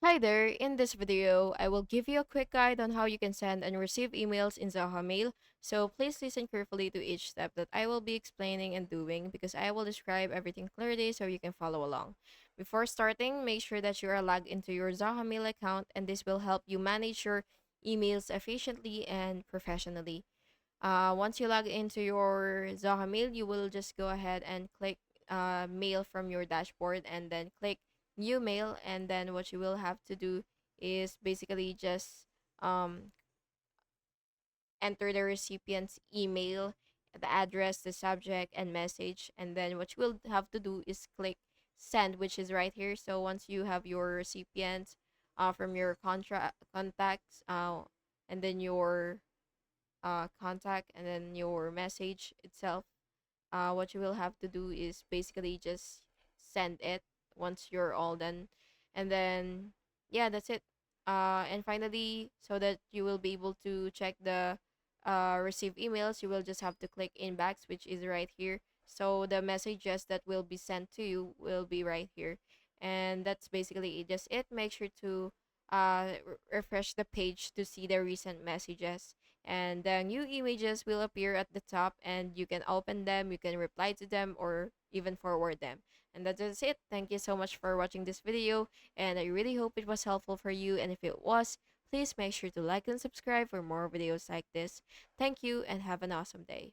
Hi there, in this video, I will give you a quick guide on how you can send and receive emails in Zoho Mail. So please listen carefully to each step that I will be explaining and doing because I will describe everything clearly so you can follow along. Before starting, make sure that you are logged into your Zoho Mail account, and this will help you manage your emails efficiently and professionally. Once you log into your Zoho Mail, you will just go ahead and click Mail from your dashboard and then click New Mail. And then what you will have to do is basically just um, enter the recipient's email, the address, the subject, and message. And then what you will have to do is click Send, which is right here. So once you have your recipient from your contacts, and then your contact and then your message itself, what you will have to do is basically just send it once you're all done. And then yeah, that's it. And finally, so that you will be able to check the receive emails, you will just have to click inbox, which is right here. So the messages that will be sent to you will be right here. And that's basically just it. Make sure to refresh the page to see the recent messages, and the new images will appear at the top, and you can open them, you can reply to them, or even forward them. And that is it. Thank you so much for watching this video, and I really hope it was helpful for you. And if it was, please make sure to like and subscribe for more videos like this. Thank you and have an awesome day.